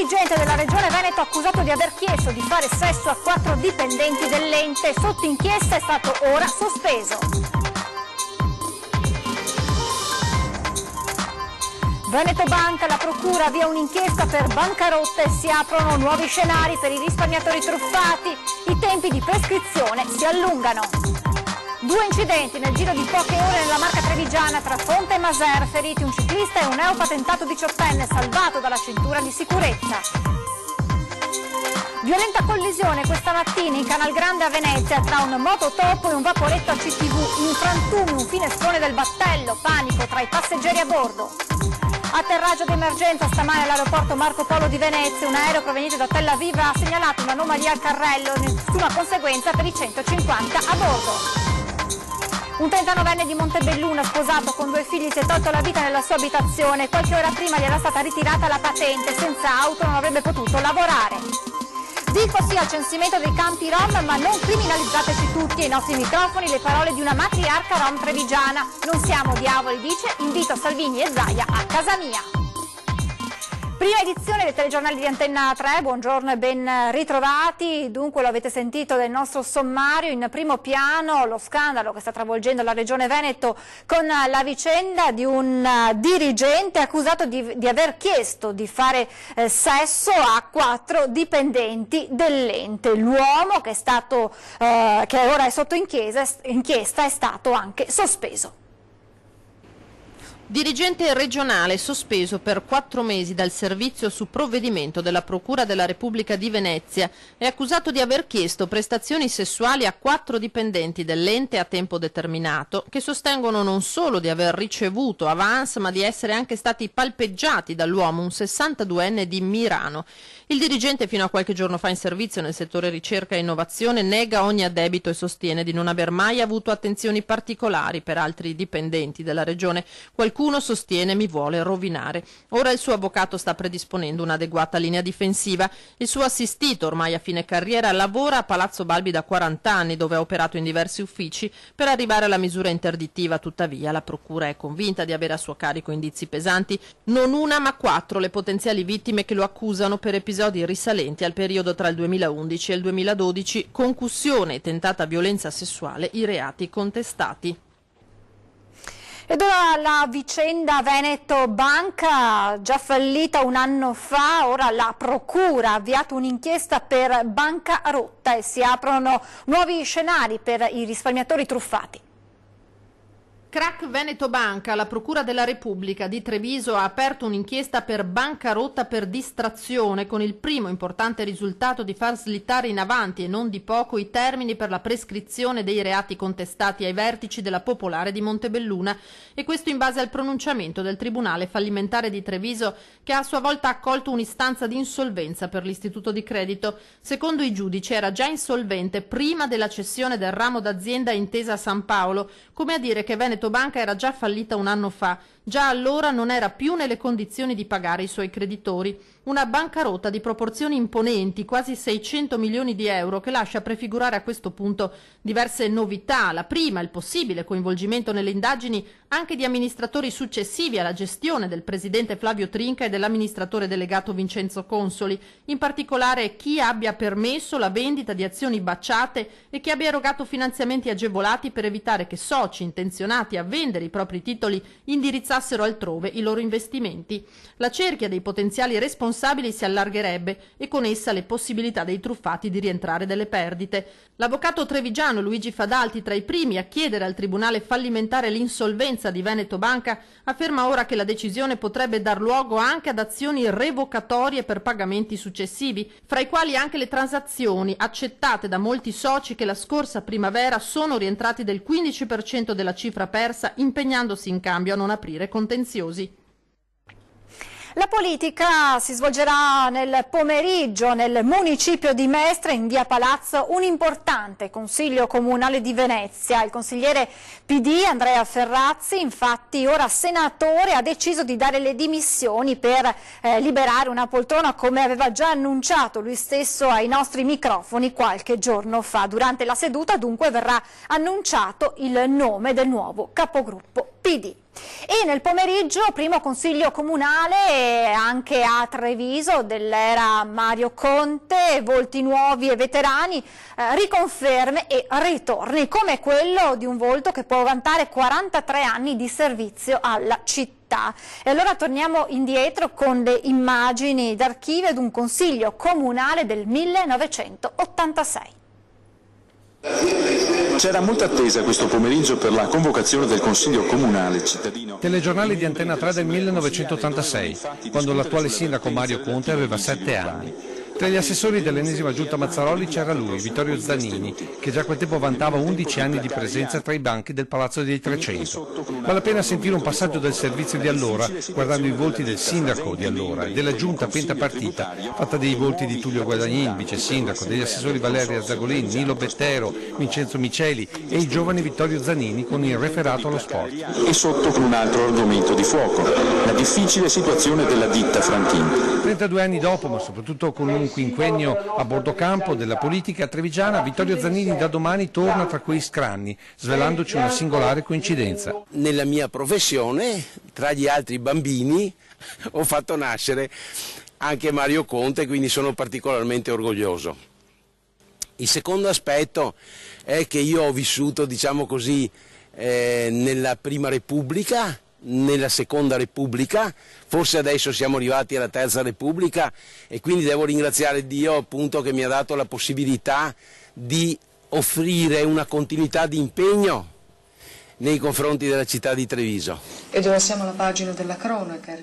dirigente della Regione Veneto accusato di aver chiesto di fare sesso a 4 dipendenti dell'ente, sotto inchiesta, è stato ora sospeso. Veneto Banca, la procura avvia un'inchiesta per bancarotta e si aprono nuovi scenari per i risparmiatori truffati. I tempi di prescrizione si allungano. 2 incidenti nel giro di poche ore nella Marca Trevigiana tra Fonte e Maser, feriti un ciclista e un neopatentato 18enne salvato dalla cintura di sicurezza. Violenta collisione questa mattina in Canal Grande a Venezia tra un mototopo e un vaporetto ACTV, in frantumi un finestrone del battello, panico tra i passeggeri a bordo. Atterraggio d'emergenza stamane all'aeroporto Marco Polo di Venezia, un aereo proveniente da Tel Aviv ha segnalato un'anomalia al carrello, nessuna conseguenza per i 150 a bordo. Un 39enne di Montebelluna, sposato con 2 figli, si è tolto la vita nella sua abitazione. Qualche ora prima gli era stata ritirata la patente, senza auto non avrebbe potuto lavorare. Dico sì al censimento dei campi rom, ma non criminalizzateci tutti. Ai nostri microfoni le parole di una matriarca rom trevigiana. Non siamo diavoli, dice, invito Salvini e Zaia a casa mia. Prima edizione dei telegiornali di Antenna 3, buongiorno e ben ritrovati. Dunque lo avete sentito del nostro sommario, in primo piano lo scandalo che sta travolgendo la Regione Veneto con la vicenda di un dirigente accusato di aver chiesto di fare sesso a 4 dipendenti dell'ente. L'uomo che ora è sotto inchiesta è stato anche sospeso. Dirigente regionale sospeso per 4 mesi dal servizio su provvedimento della Procura della Repubblica di Venezia è accusato di aver chiesto prestazioni sessuali a 4 dipendenti dell'ente a tempo determinato che sostengono non solo di aver ricevuto avance ma di essere anche stati palpeggiati dall'uomo, un 62enne di Mirano. Il dirigente, fino a qualche giorno fa in servizio nel settore ricerca e innovazione, nega ogni addebito e sostiene di non aver mai avuto attenzioni particolari per altri dipendenti della regione. Qualcuno sostiene mi vuole rovinare. Ora il suo avvocato sta predisponendo un'adeguata linea difensiva. Il suo assistito, ormai a fine carriera, lavora a Palazzo Balbi da 40 anni, dove ha operato in diversi uffici per arrivare alla misura interdittiva. Tuttavia la procura è convinta di avere a suo carico indizi pesanti, non una ma 4 le potenziali vittime che lo accusano per episodi risalenti al periodo tra il 2011 e il 2012, concussione e tentata violenza sessuale, i reati contestati. Ed ora la vicenda Veneto Banca, già fallita un anno fa, ora la procura ha avviato un'inchiesta per bancarotta e si aprono nuovi scenari per i risparmiatori truffati. Crack Veneto Banca, la Procura della Repubblica di Treviso ha aperto un'inchiesta per bancarotta per distrazione, con il primo importante risultato di far slittare in avanti e non di poco i termini per la prescrizione dei reati contestati ai vertici della Popolare di Montebelluna, e questo in base al pronunciamento del Tribunale fallimentare di Treviso, che ha a sua volta accolto un'istanza di insolvenza per l'istituto di credito. Secondo i giudici era già insolvente prima della cessione del ramo d'azienda Intesa San Paolo, come a dire che Veneto Banca era già fallita un anno fa. Già allora non era più nelle condizioni di pagare i suoi creditori. Una bancarotta di proporzioni imponenti, quasi 600 milioni di euro, che lascia prefigurare a questo punto diverse novità. La prima, il possibile coinvolgimento nelle indagini anche di amministratori successivi alla gestione del presidente Flavio Trinca e dell'amministratore delegato Vincenzo Consoli, in particolare chi abbia permesso la vendita di azioni baciate e chi abbia erogato finanziamenti agevolati per evitare che soci intenzionati a vendere i propri titoli indirizzassero altrove i loro investimenti. La cerchia dei potenziali responsabili si allargherebbe e con essa le possibilità dei truffati di rientrare delle perdite. L'avvocato trevigiano Luigi Fadalti, tra i primi a chiedere al Tribunale fallimentare l'insolvenza di Veneto Banca, afferma ora che la decisione potrebbe dar luogo anche ad azioni revocatorie per pagamenti successivi, fra i quali anche le transazioni accettate da molti soci che la scorsa primavera sono rientrati del 15% della cifra persa, impegnandosi in cambio a non aprire contenziosi. La politica si svolgerà nel pomeriggio nel municipio di Mestre, in via Palazzo, un importante consiglio comunale di Venezia. Il consigliere PD Andrea Ferrazzi, infatti ora senatore, ha deciso di dare le dimissioni per liberare una poltrona, come aveva già annunciato lui stesso ai nostri microfoni qualche giorno fa. Durante la seduta dunque verrà annunciato il nome del nuovo capogruppo. PD. E nel pomeriggio primo consiglio comunale anche a Treviso dell'era Mario Conte, volti nuovi e veterani, riconferme e ritorni come quello di un volto che può vantare 43 anni di servizio alla città. E allora torniamo indietro con le immagini d'archivio di un consiglio comunale del 1986. C'era molta attesa questo pomeriggio per la convocazione del Consiglio Comunale cittadino. Telegiornali di Antenna 3 del 1986, quando l'attuale sindaco Mario Conte aveva 7 anni. Tra gli assessori dell'ennesima giunta Mazzaroli c'era lui, Vittorio Zannini, che già a quel tempo vantava 11 anni di presenza tra i banchi del Palazzo dei 300. Vale la pena sentire un passaggio del servizio di allora, guardando i volti del sindaco di allora e della giunta pentapartita, fatta dei volti di Tullio Guadagnin, vice sindaco, degli assessori Valeria Zagolin, Nilo Bettero, Vincenzo Miceli e il giovane Vittorio Zannini con il referato allo sport. E sotto con un altro argomento di fuoco, la difficile situazione della ditta Franchini. 32 anni dopo, ma soprattutto con un quinquennio a bordo campo della politica trevigiana, Vittorio Zannini da domani torna tra quei scranni, svelandoci una singolare coincidenza. Nella mia professione, tra gli altri bambini, ho fatto nascere anche Mario Conte, quindi sono particolarmente orgoglioso. Il secondo aspetto è che io ho vissuto, diciamo così, nella Prima Repubblica, nella Seconda Repubblica, forse adesso siamo arrivati alla Terza Repubblica e quindi devo ringraziare Dio appunto che mi ha dato la possibilità di offrire una continuità di impegno nei confronti della città di Treviso. Ed ora siamo alla pagina della cronaca.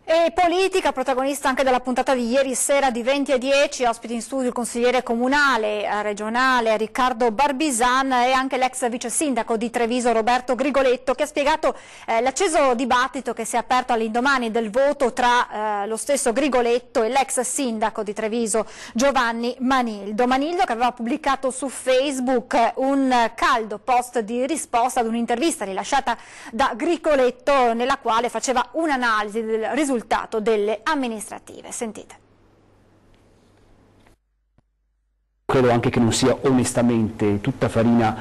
E politica, protagonista anche della puntata di ieri sera di 20:10, ospite in studio il consigliere comunale regionale Riccardo Barbisan e anche l'ex vice sindaco di Treviso Roberto Grigoletto, che ha spiegato l'acceso dibattito che si è aperto all'indomani del voto tra lo stesso Grigoletto e l'ex sindaco di Treviso Giovanni Manildo. Manildo che aveva pubblicato su Facebook un caldo post di risposta ad un'intervista rilasciata da Grigoletto nella quale faceva un'analisi del risultato delle amministrative. Sentite. Credo anche che non sia onestamente tutta farina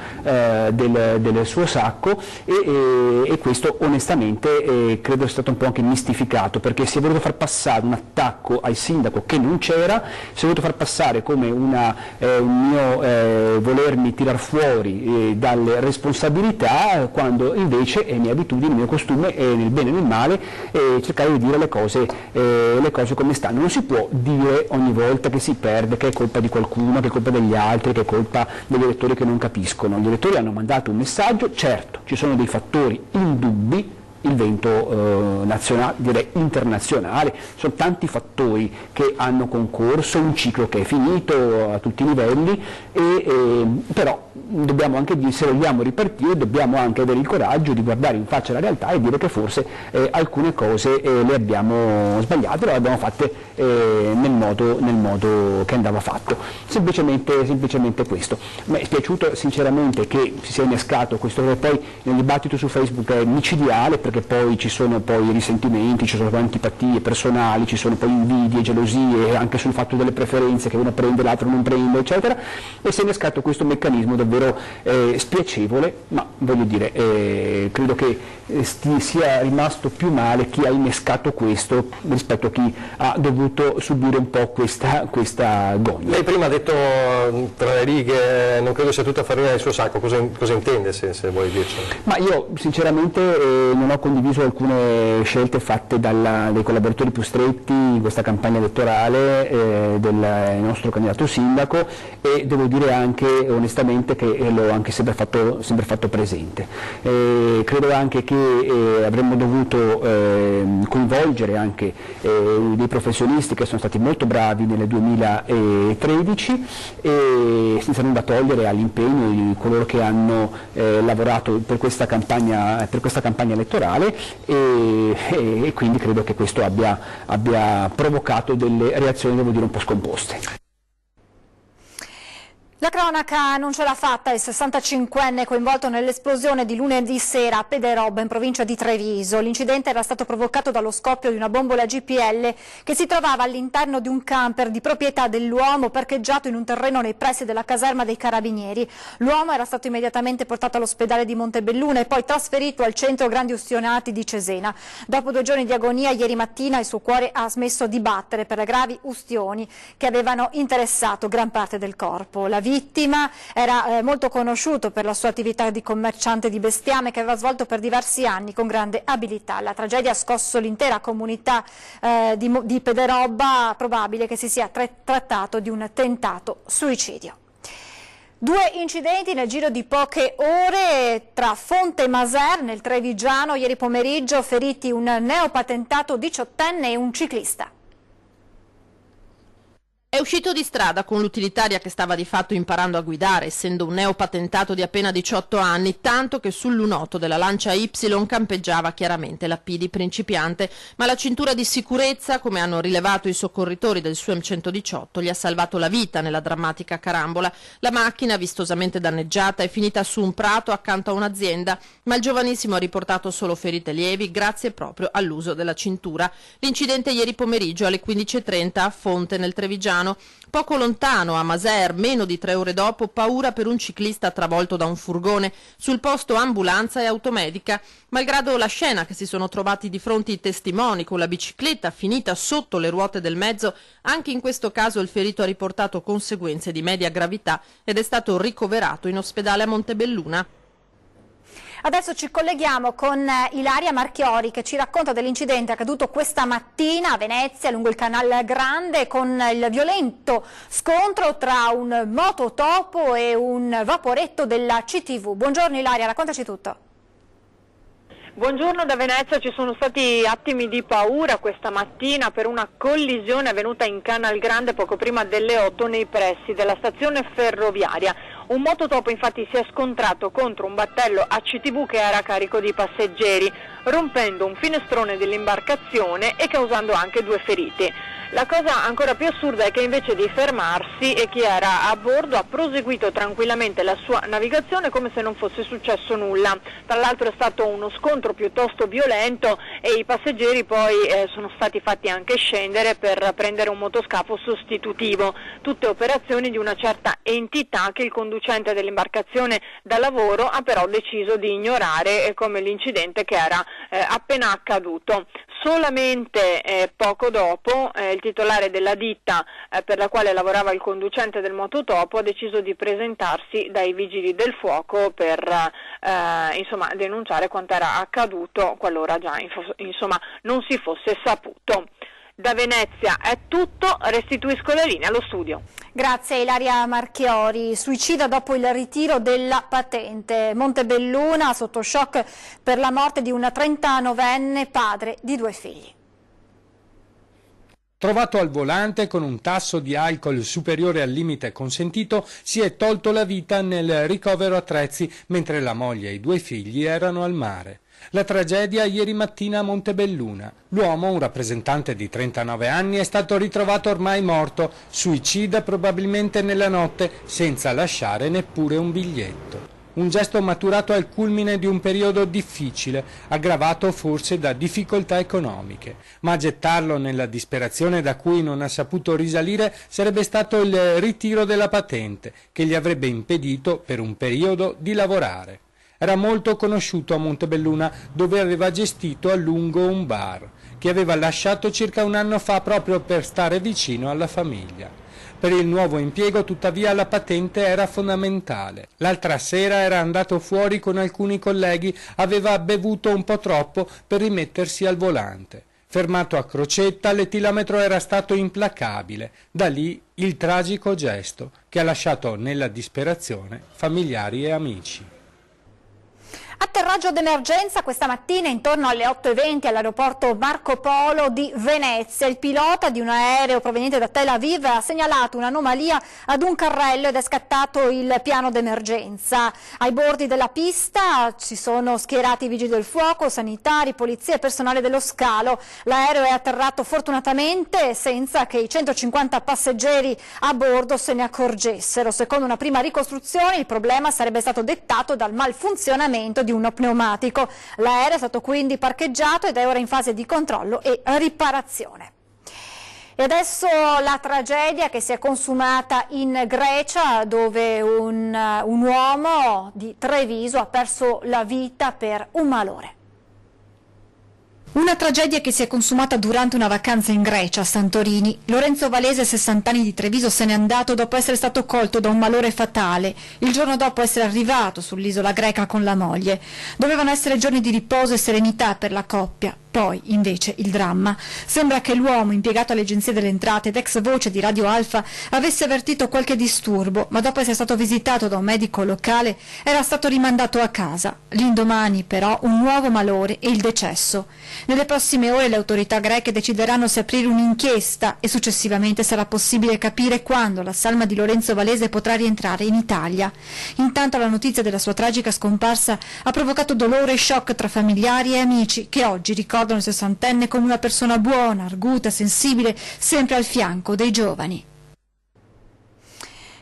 del suo sacco e questo onestamente credo sia stato un po' anche mistificato, perché si è voluto far passare un attacco al sindaco che non c'era, si è voluto far passare come un mio volermi tirar fuori dalle responsabilità, quando invece è mia abitudine, il mio costume, nel bene e nel male, cercare di dire le cose come stanno. Non si può dire ogni volta che si perde che è colpa di qualcuno, che è colpa degli altri, che è colpa degli elettori che non capiscono. Gli elettori hanno mandato un messaggio, certo, ci sono dei fattori indubbi, il vento nazionale, direi internazionale, sono tanti fattori che hanno concorso, un ciclo che è finito a tutti i livelli, però dobbiamo anche dire, se vogliamo ripartire, dobbiamo anche avere il coraggio di guardare in faccia la realtà e dire che forse alcune cose le abbiamo sbagliate, le abbiamo fatte nel modo che andava fatto. Semplicemente questo. Mi è piaciuto sinceramente che si sia innescato questo, che poi nel dibattito su Facebook è micidiale, perché poi ci sono poi risentimenti, ci sono poi antipatie personali, ci sono poi invidie, gelosie, anche sul fatto delle preferenze, che uno prende, l'altro non prende, eccetera, e si è innescato questo meccanismo davvero spiacevole, ma voglio dire, credo che sia rimasto più male chi ha innescato questo rispetto a chi ha dovuto subire un po' questa gogna. Lei prima ha detto tra le righe, non credo sia tutta farina del suo sacco, cosa intende se vuole dirci? Ma io sinceramente non ho condiviso alcune scelte fatte dai collaboratori più stretti in questa campagna elettorale del nostro candidato sindaco, e devo dire anche onestamente che l'ho anche sempre fatto presente. Credo anche che avremmo dovuto coinvolgere anche dei professionisti che sono stati molto bravi nel 2013, senza nulla togliere all'impegno di coloro che hanno lavorato per questa campagna elettorale, e quindi credo che questo abbia provocato delle reazioni, devo dire, un po' scomposte. La cronaca non ce l'ha fatta, il 65enne coinvolto nell'esplosione di lunedì sera a Pederobba in provincia di Treviso. L'incidente era stato provocato dallo scoppio di una bombola GPL che si trovava all'interno di un camper di proprietà dell'uomo parcheggiato in un terreno nei pressi della caserma dei Carabinieri. L'uomo era stato immediatamente portato all'ospedale di Montebelluna e poi trasferito al centro Grandi Ustionati di Cesena. Dopo 2 giorni di agonia, ieri mattina il suo cuore ha smesso di battere per le gravi ustioni che avevano interessato gran parte del corpo. La vittima era molto conosciuto per la sua attività di commerciante di bestiame che aveva svolto per diversi anni con grande abilità. La tragedia ha scosso l'intera comunità di Pederobba, probabile che si sia trattato di un tentato suicidio. 2 incidenti nel giro di poche ore tra Fonte e Maser nel Trevigiano ieri pomeriggio, feriti un neopatentato 18enne e un ciclista. È uscito di strada con l'utilitaria che stava di fatto imparando a guidare, essendo un neopatentato di appena 18 anni, tanto che sul lunotto della Lancia Y campeggiava chiaramente la P di principiante, ma la cintura di sicurezza, come hanno rilevato i soccorritori del SUEM 118, gli ha salvato la vita nella drammatica carambola. La macchina, vistosamente danneggiata, è finita su un prato accanto a un'azienda, ma il giovanissimo ha riportato solo ferite lievi grazie proprio all'uso della cintura. L'incidente ieri pomeriggio alle 15:30 a Fonte nel Trevigiano. Poco lontano, a Maser, meno di 3 ore dopo, paura per un ciclista travolto da un furgone. Sul posto ambulanza e automedica. Malgrado la scena che si sono trovati di fronte i testimoni con la bicicletta finita sotto le ruote del mezzo, anche in questo caso il ferito ha riportato conseguenze di media gravità ed è stato ricoverato in ospedale a Montebelluna. Adesso ci colleghiamo con Ilaria Marchiori che ci racconta dell'incidente accaduto questa mattina a Venezia lungo il Canal Grande con il violento scontro tra un mototopo e un vaporetto della CTV. Buongiorno Ilaria, raccontaci tutto. Buongiorno da Venezia, ci sono stati attimi di paura questa mattina per una collisione avvenuta in Canal Grande poco prima delle 8 nei pressi della stazione ferroviaria. Un mototopo infatti si è scontrato contro un battello ACTV che era carico di passeggeri, rompendo un finestrone dell'imbarcazione e causando anche 2 feriti. La cosa ancora più assurda è che invece di fermarsi chi era a bordo ha proseguito tranquillamente la sua navigazione come se non fosse successo nulla. Tra l'altro è stato uno scontro piuttosto violento e i passeggeri poi sono stati fatti anche scendere per prendere un motoscafo sostitutivo. Tutte operazioni di una certa entità che il conducente dell'imbarcazione da lavoro ha però deciso di ignorare come l'incidente che era appena accaduto. Solamente poco dopo il titolare della ditta per la quale lavorava il conducente del mototopo ha deciso di presentarsi dai vigili del fuoco per denunciare quanto era accaduto qualora già non si fosse saputo. Da Venezia è tutto, restituisco la linea allo studio. Grazie Ilaria Marchiori. Suicida dopo il ritiro della patente. Montebelluna sotto shock per la morte di un 39enne padre di 2 figli. Trovato al volante con un tasso di alcol superiore al limite consentito, si è tolto la vita nel ricovero attrezzi mentre la moglie e i 2 figli erano al mare. La tragedia ieri mattina a Montebelluna. L'uomo, un rappresentante di 39 anni, è stato ritrovato ormai morto, suicida probabilmente nella notte, senza lasciare neppure un biglietto. Un gesto maturato al culmine di un periodo difficile, aggravato forse da difficoltà economiche, ma a gettarlo nella disperazione da cui non ha saputo risalire sarebbe stato il ritiro della patente, che gli avrebbe impedito per un periodo di lavorare. Era molto conosciuto a Montebelluna, dove aveva gestito a lungo un bar, che aveva lasciato circa un anno fa proprio per stare vicino alla famiglia. Per il nuovo impiego, tuttavia, la patente era fondamentale. L'altra sera era andato fuori con alcuni colleghi, aveva bevuto un po' troppo per rimettersi al volante. Fermato a Crocetta, l'etilometro era stato implacabile. Da lì il tragico gesto che ha lasciato nella disperazione familiari e amici. Atterraggio d'emergenza questa mattina intorno alle 8:20 all'aeroporto Marco Polo di Venezia. Il pilota di un aereo proveniente da Tel Aviv ha segnalato un'anomalia ad un carrello ed è scattato il piano d'emergenza. Ai bordi della pista ci sono schierati vigili del fuoco, sanitari, polizia e personale dello scalo. L'aereo è atterrato fortunatamente senza che i 150 passeggeri a bordo se ne accorgessero. Secondo una prima ricostruzione il problema sarebbe stato dettato dal malfunzionamento di uno pneumatico. L'aereo è stato quindi parcheggiato ed è ora in fase di controllo e riparazione. E adesso la tragedia che si è consumata in Grecia, dove un uomo di Treviso ha perso la vita per un malore. Una tragedia che si è consumata durante una vacanza in Grecia, a Santorini. Lorenzo Valese, 60 anni, di Treviso, se n'è andato dopo essere stato colto da un malore fatale, il giorno dopo essere arrivato sull'isola greca con la moglie. Dovevano essere giorni di riposo e serenità per la coppia. Poi, invece, il dramma. Sembra che l'uomo, impiegato all'Agenzia delle Entrate ed ex voce di Radio Alfa, avesse avvertito qualche disturbo, ma dopo essere stato visitato da un medico locale era stato rimandato a casa. L'indomani, però, un nuovo malore e il decesso. Nelle prossime ore le autorità greche decideranno se aprire un'inchiesta e successivamente sarà possibile capire quando la salma di Lorenzo Valese potrà rientrare in Italia. Intanto la notizia della sua tragica scomparsa ha provocato dolore e shock tra familiari e amici che oggi ricordano il sessantenne come una persona buona, arguta, sensibile, sempre al fianco dei giovani.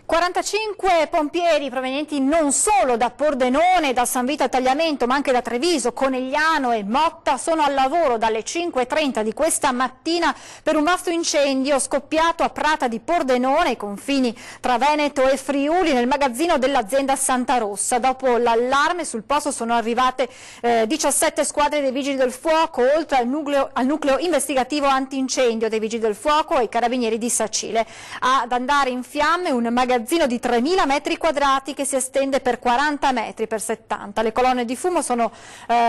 45 pompieri provenienti non solo da Pordenone, da San Vito al Tagliamento, ma anche da Treviso, Conegliano e Motta sono al lavoro dalle 5:30 di questa mattina per un vasto incendio scoppiato a Prata di Pordenone, ai confini tra Veneto e Friuli, nel magazzino dell'azienda Santa Rossa. Dopo l'allarme sul posto sono arrivate 17 squadre dei Vigili del Fuoco, oltre al nucleo investigativo antincendio dei Vigili del Fuoco e i Carabinieri di Sacile. Ad andare in fiamme un magazzino di 3.000 metri quadrati che si estende per 40 metri per 70. Le colonne di fumo sono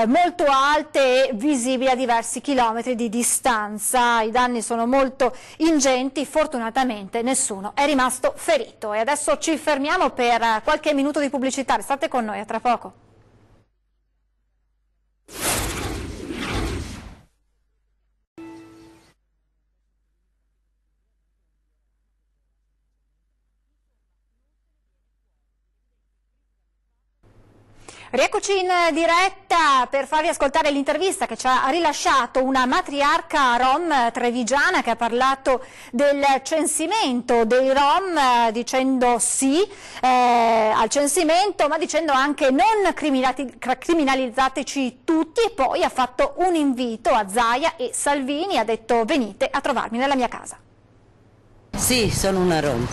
molto alte e visibili a diversi chilometri di distanza. I danni sono molto ingenti, fortunatamente nessuno è rimasto ferito. E adesso ci fermiamo per qualche minuto di pubblicità. Restate con noi, a tra poco. Rieccoci in diretta per farvi ascoltare l'intervista che ci ha rilasciato una matriarca rom trevigiana che ha parlato del censimento dei rom, dicendo sì al censimento, ma dicendo anche non criminalizzateci tutti, e poi ha fatto un invito a Zaia e Salvini, ha detto: venite a trovarmi nella mia casa. Sì, sono una rom.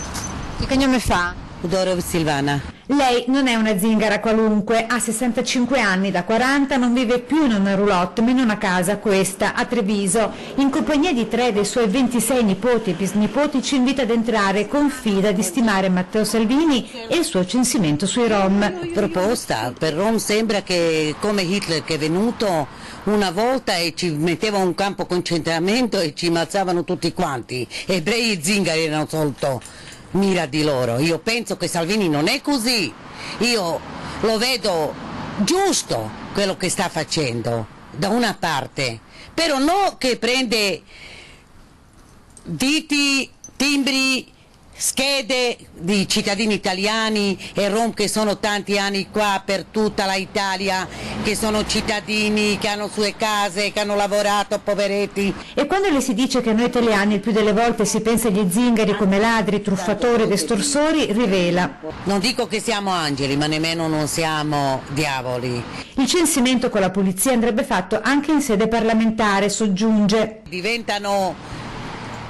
Che cognome fa? Udoro Silvana. Lei non è una zingara qualunque, ha 65 anni, da 40 non vive più in una roulotte ma in una casa, questa, a Treviso. In compagnia di 3 dei suoi 26 nipoti e bisnipoti ci invita ad entrare, confida di stimare Matteo Salvini e il suo censimento sui rom. Proposta, per rom sembra che come Hitler che è venuto una volta e ci metteva un campo concentramento e ci ammazzavano tutti quanti, ebrei e zingari erano soltanto mira di loro. Io penso che Salvini non è così, io lo vedo giusto quello che sta facendo da una parte, però no che prende diti, timbri, schede di cittadini italiani e rom che sono tanti anni qua per tutta l'Italia, che sono cittadini, che hanno sue case, che hanno lavorato, poveretti. E quando le si dice che noi italiani il più delle volte si pensa agli zingari come ladri, truffatori ed estorsori, rivela: non dico che siamo angeli, ma nemmeno non siamo diavoli. Il censimento con la polizia andrebbe fatto anche in sede parlamentare, soggiunge. Diventano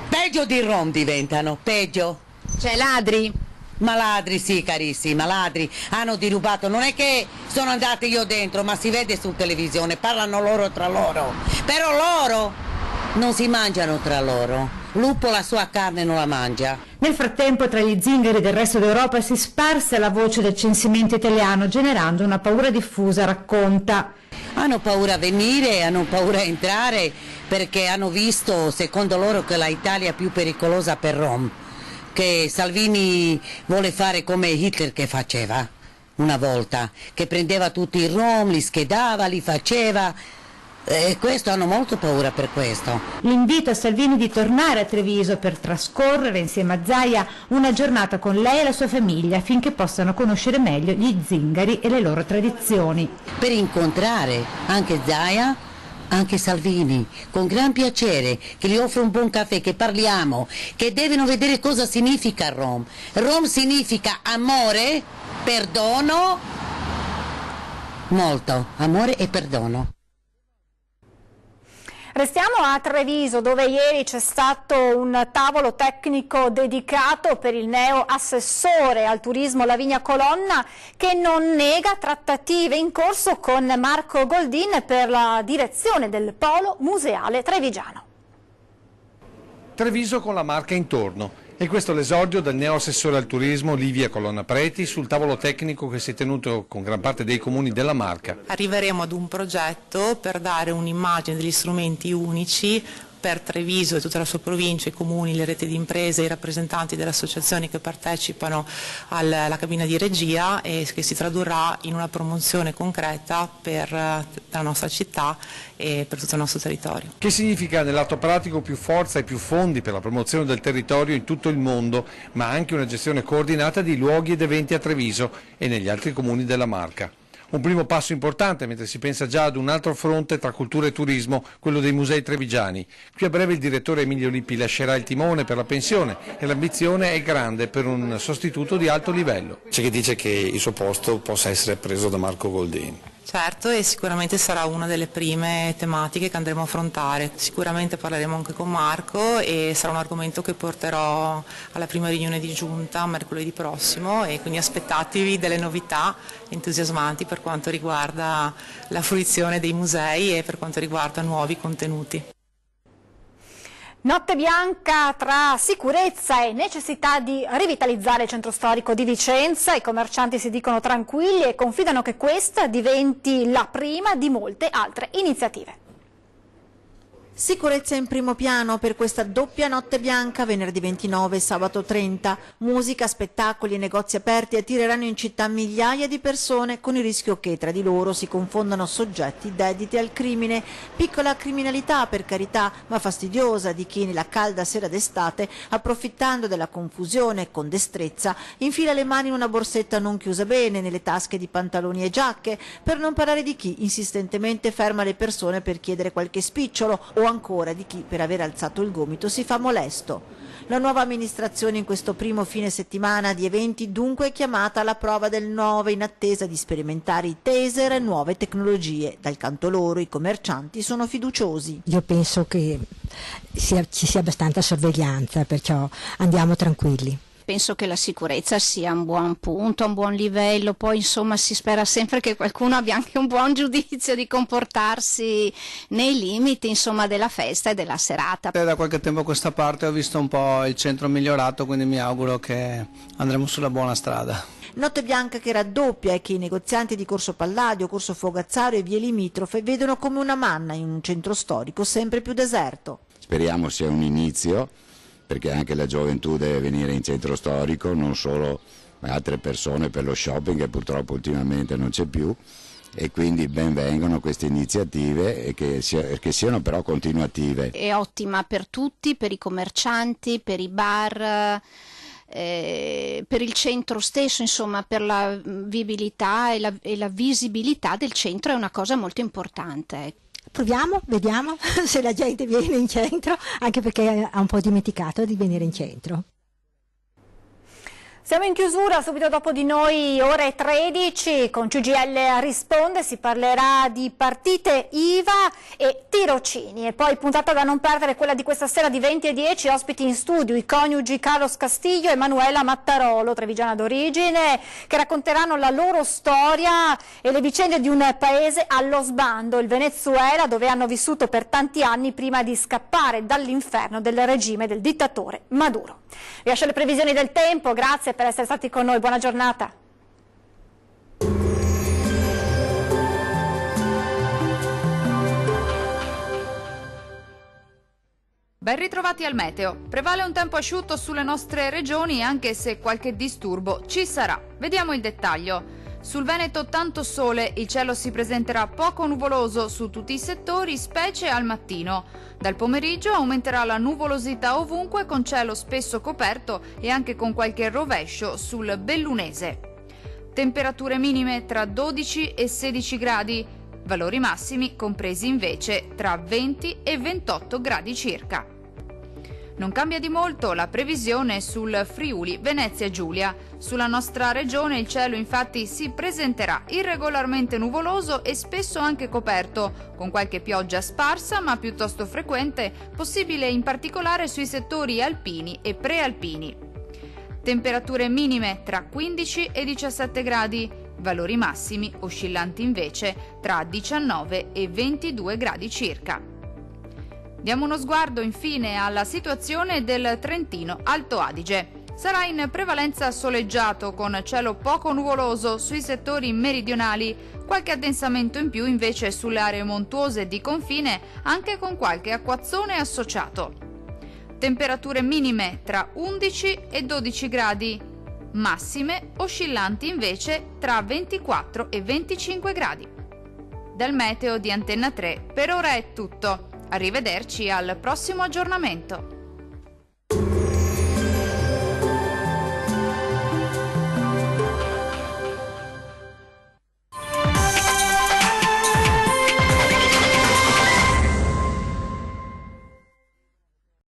peggio di rom, diventano peggio. Cioè ladri? Ma ladri sì, carissima, ladri, hanno derubato, non è che sono andata io dentro, ma si vede su televisione, parlano loro tra loro, però loro non si mangiano tra loro, lupo la sua carne non la mangia. Nel frattempo tra gli zingari del resto d'Europa si sparse la voce del censimento italiano, generando una paura diffusa, racconta. Hanno paura a venire, hanno paura a entrare, perché hanno visto, secondo loro, che l'Italia è più pericolosa per rom, che Salvini vuole fare come Hitler che faceva, una volta, che prendeva tutti i rom, li schedava, li faceva, e questo hanno molto paura per questo. L'invito a Salvini di tornare a Treviso per trascorrere insieme a Zaia una giornata con lei e la sua famiglia affinché possano conoscere meglio gli zingari e le loro tradizioni. Per incontrare anche Zaia, anche Salvini, con gran piacere, che gli offro un buon caffè, che parliamo, che devono vedere cosa significa Rom. Rom significa amore, perdono, molto, amore e perdono. Restiamo a Treviso, dove ieri c'è stato un tavolo tecnico dedicato per il neo assessore al turismo Lavinia Colonna, che non nega trattative in corso con Marco Goldin per la direzione del polo museale trevigiano. Treviso con la Marca intorno. E questo è l'esordio del neo assessore al turismo Livia Colonna Preti sul tavolo tecnico che si è tenuto con gran parte dei comuni della Marca. Arriveremo ad un progetto per dare un'immagine degli strumenti unici per Treviso e tutta la sua provincia, i comuni, le reti di imprese, i rappresentanti delle associazioni che partecipano alla cabina di regia, e che si tradurrà in una promozione concreta per la nostra città e per tutto il nostro territorio. Che significa nell'atto pratico più forza e più fondi per la promozione del territorio in tutto il mondo, ma anche una gestione coordinata di luoghi ed eventi a Treviso e negli altri comuni della Marca. Un primo passo importante mentre si pensa già ad un altro fronte tra cultura e turismo, quello dei musei trevigiani. Qui a breve il direttore Emilio Lippi lascerà il timone per la pensione e l'ambizione è grande per un sostituto di alto livello. C'è chi dice che il suo posto possa essere preso da Marco Goldin. Certo, e sicuramente sarà una delle prime tematiche che andremo a affrontare. Sicuramente parleremo anche con Marco e sarà un argomento che porterò alla prima riunione di giunta mercoledì prossimo, e quindi aspettatevi delle novità entusiasmanti per quanto riguarda la fruizione dei musei e per quanto riguarda nuovi contenuti. Notte bianca tra sicurezza e necessità di rivitalizzare il centro storico di Vicenza. I commercianti si dicono tranquilli e confidano che questa diventi la prima di molte altre iniziative. Sicurezza in primo piano per questa doppia notte bianca, venerdì 29 e sabato 30. Musica, spettacoli e negozi aperti attireranno in città migliaia di persone, con il rischio che tra di loro si confondano soggetti dediti al crimine. Piccola criminalità, per carità, ma fastidiosa, di chi nella calda sera d'estate, approfittando della confusione con destrezza, infila le mani in una borsetta non chiusa bene nelle tasche di pantaloni e giacche, per non parlare di chi insistentemente ferma le persone per chiedere qualche spicciolo, o ancora di chi per aver alzato il gomito si fa molesto. La nuova amministrazione in questo primo fine settimana di eventi dunque è chiamata alla prova del 9 in attesa di sperimentare i taser e nuove tecnologie. Dal canto loro i commercianti sono fiduciosi. Io penso che ci sia abbastanza sorveglianza, perciò andiamo tranquilli. Penso che la sicurezza sia un buon punto, un buon livello, poi insomma si spera sempre che qualcuno abbia anche un buon giudizio di comportarsi nei limiti insomma della festa e della serata. Da qualche tempo a questa parte ho visto un po' il centro migliorato, quindi mi auguro che andremo sulla buona strada. Notte bianca che raddoppia e che i negozianti di Corso Palladio, Corso Fogazzaro e vie limitrofe vedono come una manna in un centro storico sempre più deserto. Speriamo sia un inizio, perché anche la gioventù deve venire in centro storico, non solo altre persone per lo shopping che purtroppo ultimamente non c'è più, e quindi ben vengano queste iniziative e che siano però continuative. È ottima per tutti, per i commercianti, per i bar, per il centro stesso, insomma per la vivibilità e la visibilità del centro è una cosa molto importante. Proviamo, vediamo se la gente viene in centro, anche perché ha un po' dimenticato di venire in centro. Siamo in chiusura, subito dopo di noi ore 13 con CGIL Risponde si parlerà di partite IVA e tirocini, e poi puntata da non perdere quella di questa sera di 20:10, ospiti in studio i coniugi Carlos Castillo e Manuela Mattarolo, trevigiana d'origine, che racconteranno la loro storia e le vicende di un paese allo sbando, il Venezuela, dove hanno vissuto per tanti anni prima di scappare dall'inferno del regime del dittatore Maduro. Vi lascio le previsioni del tempo, grazie per essere stati con noi, buona giornata. Ben ritrovati al meteo. Prevale un tempo asciutto sulle nostre regioni, anche se qualche disturbo ci sarà. Vediamo il dettaglio. Sul Veneto tanto sole, il cielo si presenterà poco nuvoloso su tutti i settori, specie al mattino. Dal pomeriggio aumenterà la nuvolosità ovunque con cielo spesso coperto e anche con qualche rovescio sul Bellunese. Temperature minime tra 12 e 16 gradi, valori massimi compresi invece tra 20 e 28 gradi circa. Non cambia di molto la previsione sul Friuli Venezia Giulia. Sulla nostra regione il cielo infatti si presenterà irregolarmente nuvoloso e spesso anche coperto, con qualche pioggia sparsa ma piuttosto frequente, possibile in particolare sui settori alpini e prealpini. Temperature minime tra 15 e 17 gradi, valori massimi oscillanti invece tra 19 e 22 gradi circa. Diamo uno sguardo infine alla situazione del Trentino Alto Adige. Sarà in prevalenza soleggiato con cielo poco nuvoloso sui settori meridionali, qualche addensamento in più invece sulle aree montuose di confine, anche con qualche acquazzone associato. Temperature minime tra 11 e 12 gradi, massime oscillanti invece tra 24 e 25 gradi. Dal meteo di Antenna 3 per ora è tutto. Arrivederci al prossimo aggiornamento.